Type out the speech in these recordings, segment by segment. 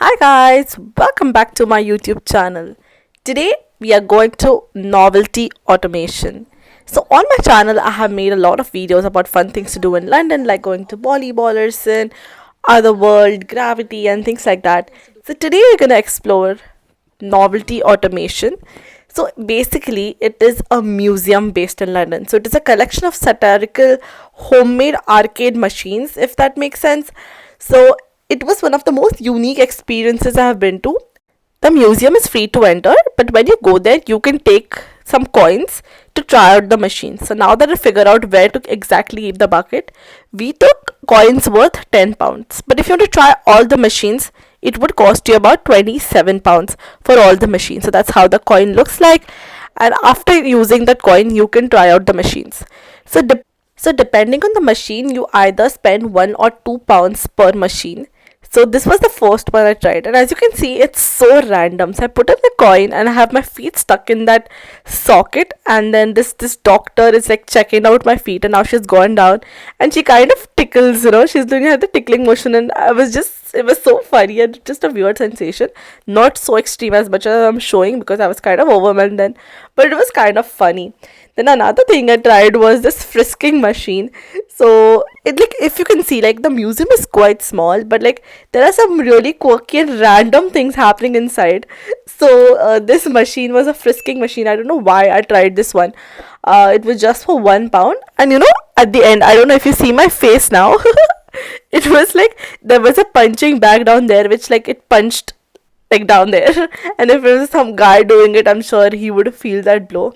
Hi guys, welcome back to my YouTube channel. Today we are going to Novelty Automation. So on my channel I have made a lot of videos about fun things to do in London, like going to volleyballers and other world, gravity and things like that. So today we're gonna explore Novelty Automation. So basically it is a museum based in London. So it is a collection of satirical homemade arcade machines, if that makes sense. So it was one of the most unique experiences I have been to. The museum is free to enter, but when you go there, you can take some coins to try out the machine. So now that I figured out where to exactly keep the bucket, we took coins worth £10. But if you want to try all the machines, it would cost you about £27 for all the machines. So that's how the coin looks like. And after using that coin, you can try out the machines. So depending on the machine, you either spend £1 or £2 per machine. So this was the first one I tried, and as you can see, it's so random. So I put in the coin, and I have my feet stuck in that socket, and then this doctor is like checking out my feet, and now she's gone down, and she kind of tickles, she's doing the tickling motion, and it was so funny and just a weird sensation. Not so extreme as much as I'm showing because I was kind of overwhelmed then, but it was kind of funny. Then another thing I tried was this frisking machine. So it, like, if you can see, like, the museum is quite small, but like there are some really quirky and random things happening inside. So this machine was a frisking machine. I don't know why I tried this one. It was just for £1, and at the end, I don't know if you see my face now. It was like there was a punching bag down there, which like it punched like down there, and if it was some guy doing it, I'm sure he would feel that blow.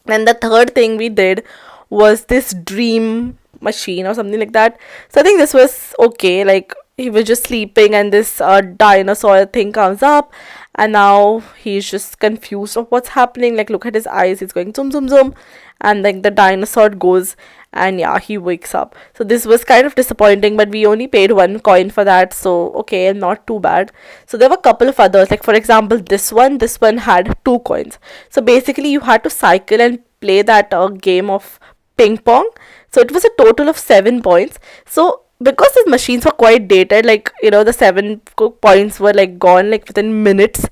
And the third thing we did was this dream machine or something like that. So I think this was okay. Like, he was just sleeping, and this dinosaur thing comes up, and now he's just confused of what's happening. Like, look at his eyes, he's going zoom zoom zoom, and like the dinosaur goes, and yeah, he wakes up. So this was kind of disappointing, but we only paid 1 coin for that, so okay, not too bad. So there were a couple of others, like for example this one had 2 coins. So basically you had to cycle and play that game of ping pong. So it was a total of 7 points. So because these machines were quite dated, like the points were like gone like within minutes.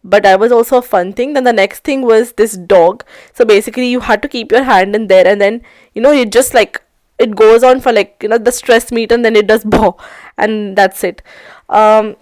But that was also a fun thing. Then the next thing was this dog. So basically you had to keep your hand in there, and then it just like it goes on for like the stress meter, and then it does bow, and that's it. um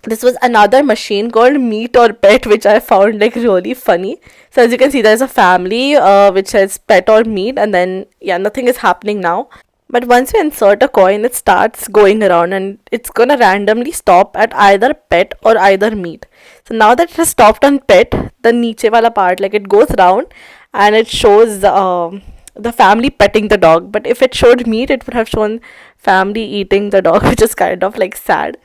this was another machine called Meat or Pet, which I found like really funny. So as you can see, there's a family which says pet or meat, and then yeah, nothing is happening now. But once you insert a coin, it starts going around, and it's gonna randomly stop at either pet or either meat. So now that it has stopped on pet, the niche wala part, like, it goes round, and it shows the family petting the dog. But if it showed meat, it would have shown family eating the dog, which is kind of like sad.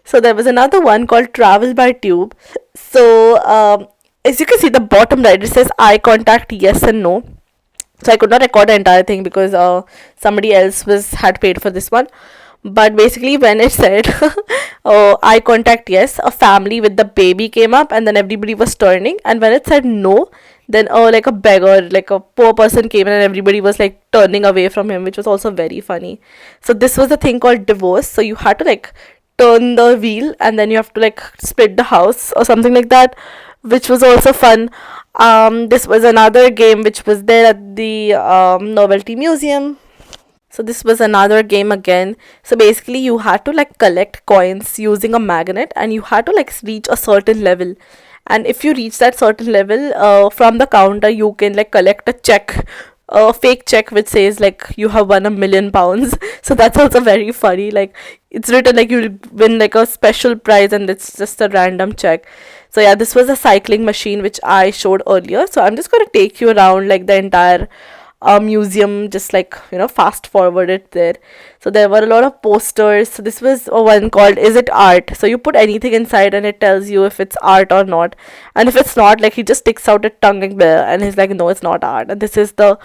So there was another one called Travel by Tube. So as you can see, the bottom right, it says eye contact, yes and no. So I could not record the entire thing because somebody else was had paid for this one. But basically, when it said eye contact, yes, a family with the baby came up, and then everybody was turning. And when it said no, then like a beggar, like a poor person came in, and everybody was like turning away from him, which was also very funny. So this was a thing called divorce. So you had to like turn the wheel, and then you have to like split the house or something like that, which was also fun. This was another game which was there at the Novelty Museum. So this was another game again. So basically you had to like collect coins using a magnet, and you had to like reach a certain level. And if you reach that certain level, from the counter you can like collect a fake check which says like you have won £1 million. So that's also very funny. Like, it's written like you'll win like a special prize, and it's just a random check. So yeah, this was a cycling machine which I showed earlier. So I'm just gonna take you around like the entire museum, just like fast forward it there. So there were a lot of posters. So this was one called Is It Art? So you put anything inside, and it tells you if it's art or not. And if it's not, like, he just sticks out a tongue like there, and he's like, no, it's not art. And this is the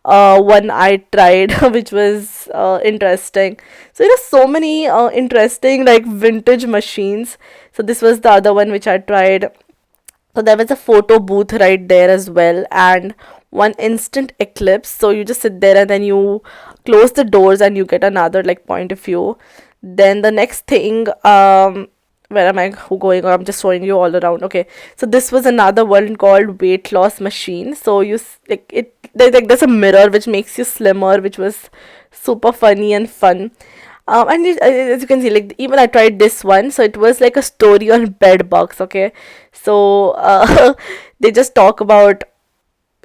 one I tried, which was interesting. So so many interesting like vintage machines. So this was the other one which I tried. So there was a photo booth right there as well, and one instant eclipse. So you just sit there, and then you close the doors, and you get another like point of view. Then the next thing where am I going, or I'm just showing you all around. Okay, so this was another one called weight loss machine. So like it, there's a mirror which makes you slimmer, which was super funny and fun. And as you can see, like even I tried this one, so it was like a story on bed bugs. Okay, so they just talk about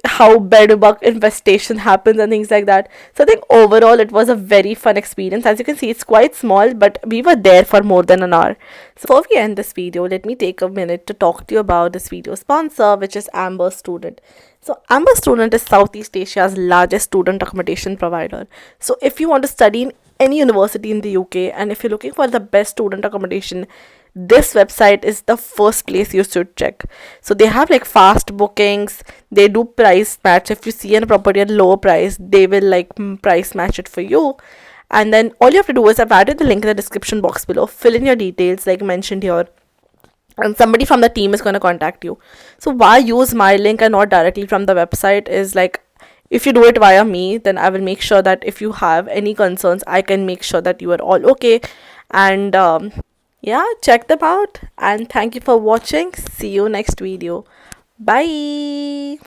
how bed bug infestation happens and things like that. So I think overall it was a very fun experience. As you can see, it's quite small, but we were there for more than an hour. So before we end this video, let me take a minute to talk to you about this video sponsor, which is Amber Student. So Amber Student is Southeast Asia's largest student accommodation provider. So if you want to study in any university in the UK, and if you're looking for the best student accommodation, this website is the first place you should check. So they have like fast bookings, they do price match. If you see a property at lower price, they will like price match it for you. And then all you have to do is, I've added the link in the description box below, fill in your details like mentioned here, and somebody from the team is going to contact you. So why use my link and not directly from the website is like, if you do it via me, then I will make sure that if you have any concerns, I can make sure that you are all okay. And yeah, check them out, and thank you for watching. See you next video. Bye.